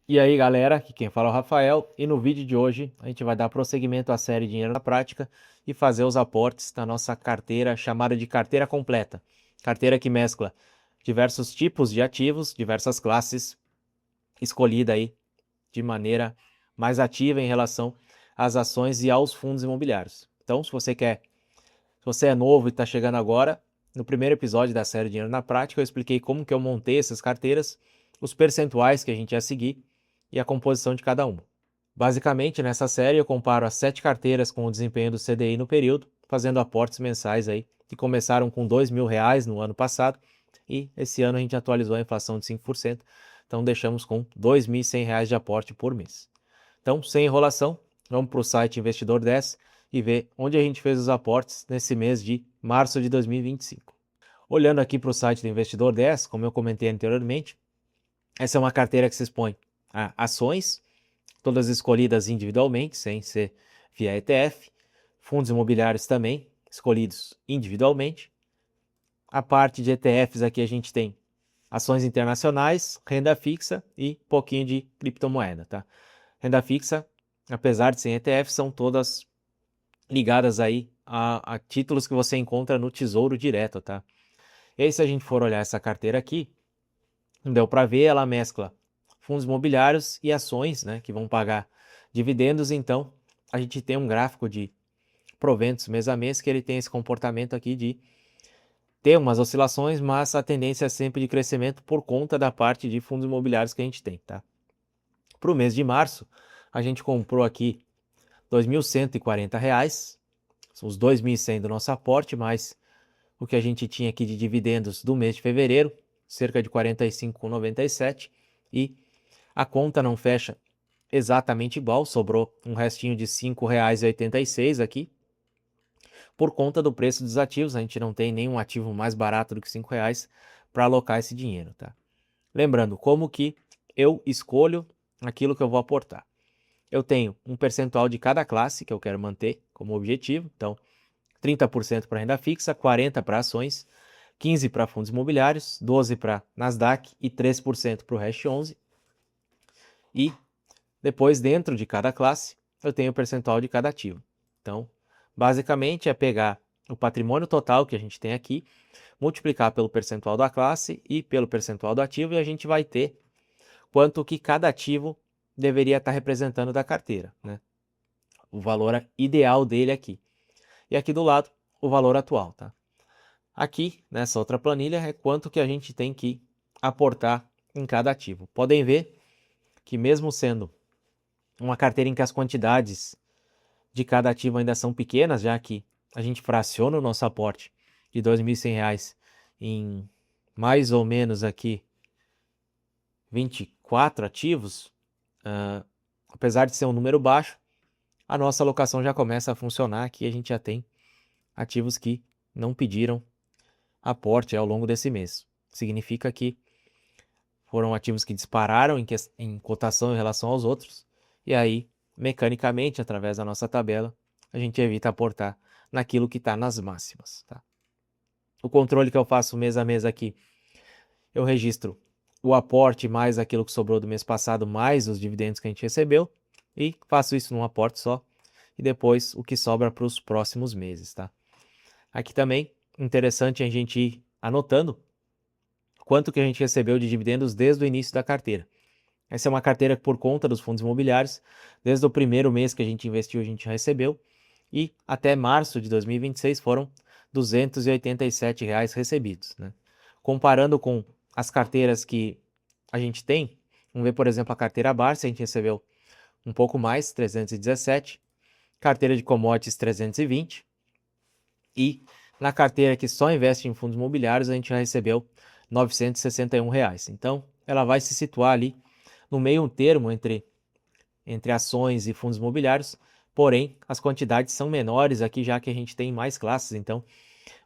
E aí galera, aqui quem fala é o Rafael e no vídeo de hoje a gente vai dar prosseguimento à série Dinheiro na Prática e fazer os aportes da nossa carteira chamada de carteira completa. Carteira que mescla diversos tipos de ativos, diversas classes, escolhida aí de maneira mais ativa em relação às ações e aos fundos imobiliários. Então, se você é novo e está chegando agora, no primeiro episódio da série Dinheiro na Prática eu expliquei como que eu montei essas carteiras, os percentuais que a gente ia seguir e a composição de cada uma. Basicamente, nessa série eu comparo as 7 carteiras com o desempenho do CDI no período, fazendo aportes mensais aí, que começaram com R$ 2.000 no ano passado, e esse ano a gente atualizou a inflação de 5%, então deixamos com R$ 2.100 de aporte por mês. Então, sem enrolação, vamos para o site Investidor 10 e ver onde a gente fez os aportes nesse mês de março de 2025. Olhando aqui para o site do Investidor 10, como eu comentei anteriormente, essa é uma carteira que se expõe a ações, todas escolhidas individualmente, sem ser via ETF, fundos imobiliários também, escolhidos individualmente. A parte de ETFs aqui a gente tem ações internacionais, renda fixa e pouquinho de criptomoeda, tá? Renda fixa, apesar de ser ETF, são todas ligadas aí a títulos que você encontra no Tesouro Direto, tá? E aí se a gente for olhar essa carteira aqui, deu para ver, ela mescla fundos imobiliários e ações, né, que vão pagar dividendos. Então, a gente tem um gráfico de proventos mês a mês que ele tem esse comportamento aqui de ter umas oscilações, mas a tendência é sempre de crescimento por conta da parte de fundos imobiliários que a gente tem, tá? Para o mês de março, a gente comprou aqui R$ 2.140, são os 2.100 do nosso aporte, mais o que a gente tinha aqui de dividendos do mês de fevereiro, cerca de R$ 45,97, e a conta não fecha exatamente igual, sobrou um restinho de R$ 5,86 aqui, por conta do preço dos ativos. A gente não tem nenhum ativo mais barato do que R$ 5 para alocar esse dinheiro, tá? Lembrando, como que eu escolho aquilo que eu vou aportar. Eu tenho um percentual de cada classe que eu quero manter como objetivo, então 30% para renda fixa, 40% para ações, 15% para fundos imobiliários, 12% para Nasdaq e 3% para o Hash 11. E depois, dentro de cada classe, eu tenho o percentual de cada ativo. Então, basicamente é pegar o patrimônio total que a gente tem aqui, multiplicar pelo percentual da classe e pelo percentual do ativo, e a gente vai ter quanto que cada ativo deveria estar representando da carteira, né? O valor ideal dele aqui. E aqui do lado, o valor atual, tá? Aqui, nessa outra planilha, é quanto que a gente tem que aportar em cada ativo. Podem ver que mesmo sendo uma carteira em que as quantidades de cada ativo ainda são pequenas, já que a gente fraciona o nosso aporte de R$ 2.100 em mais ou menos aqui 24 ativos, apesar de ser um número baixo, a nossa alocação já começa a funcionar. Aqui a gente já tem ativos que não pediram aporte ao longo desse mês. Significa que foram ativos que dispararam em cotação em relação aos outros, e aí, mecanicamente, através da nossa tabela, a gente evita aportar naquilo que está nas máximas, tá? O controle que eu faço mês a mês aqui, eu registro o aporte mais aquilo que sobrou do mês passado, mais os dividendos que a gente recebeu, e faço isso num aporte só, e depois o que sobra para os próximos meses, tá? Aqui também, interessante a gente ir anotando quanto que a gente recebeu de dividendos desde o início da carteira. Essa é uma carteira por conta dos fundos imobiliários. Desde o primeiro mês que a gente investiu, a gente recebeu. E até março de 2026 foram R$ 287 recebidos, né? Comparando com as carteiras que a gente tem, vamos ver, por exemplo, a carteira Barça, a gente recebeu um pouco mais, 317. Carteira de commodities, 320. E na carteira que só investe em fundos imobiliários, a gente já recebeu R$ 961. Então, ela vai se situar ali no meio termo entre ações e fundos imobiliários, porém as quantidades são menores aqui, já que a gente tem mais classes. Então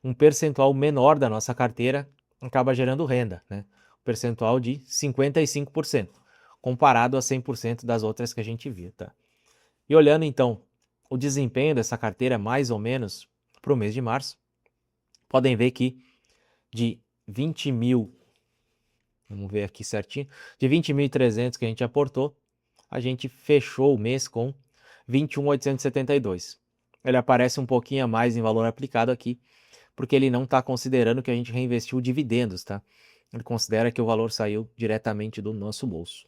um percentual menor da nossa carteira acaba gerando renda, né? Um percentual de 55%, comparado a 100% das outras que a gente viu, tá? E olhando então o desempenho dessa carteira mais ou menos para o mês de março, podem ver que de 20 mil Vamos ver aqui certinho. De 20.300 que a gente aportou, a gente fechou o mês com 21.872. Ele aparece um pouquinho a mais em valor aplicado aqui, porque ele não está considerando que a gente reinvestiu dividendos, tá? Ele considera que o valor saiu diretamente do nosso bolso.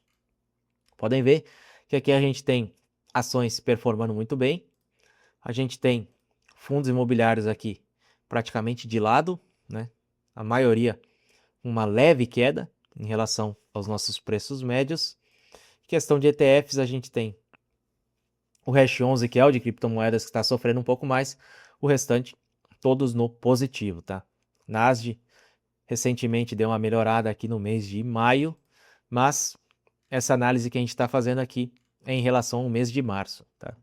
Podem ver que aqui a gente tem ações performando muito bem, a gente tem fundos imobiliários aqui praticamente de lado, né? A maioria uma leve queda em relação aos nossos preços médios. Questão de ETFs, a gente tem o Hash 11, que é o de criptomoedas, que está sofrendo um pouco mais, o restante todos no positivo, tá? Nasdaq recentemente deu uma melhorada aqui no mês de maio, mas essa análise que a gente está fazendo aqui é em relação ao mês de março, tá?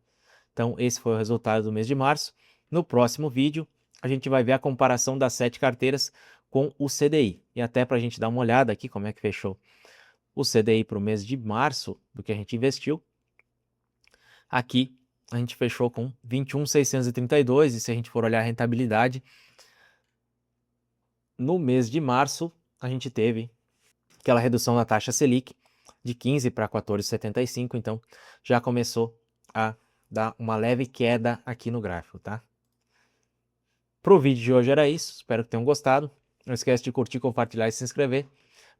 Então, esse foi o resultado do mês de março. No próximo vídeo, a gente vai ver a comparação das 7 carteiras com o CDI. E até para a gente dar uma olhada aqui como é que fechou o CDI para o mês de março do que a gente investiu. Aqui a gente fechou com 21.632 e se a gente for olhar a rentabilidade, no mês de março a gente teve aquela redução da taxa Selic de 15 para 14,75, então já começou a dar uma leve queda aqui no gráfico, tá? Pro vídeo de hoje era isso, espero que tenham gostado. Não esquece de curtir, compartilhar e se inscrever,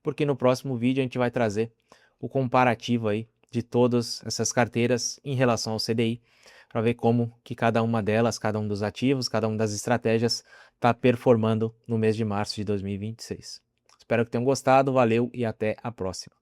porque no próximo vídeo a gente vai trazer o comparativo aí de todas essas carteiras em relação ao CDI, para ver como que cada uma delas, cada um dos ativos, cada uma das estratégias está performando no mês de março de 2026. Espero que tenham gostado, valeu e até a próxima.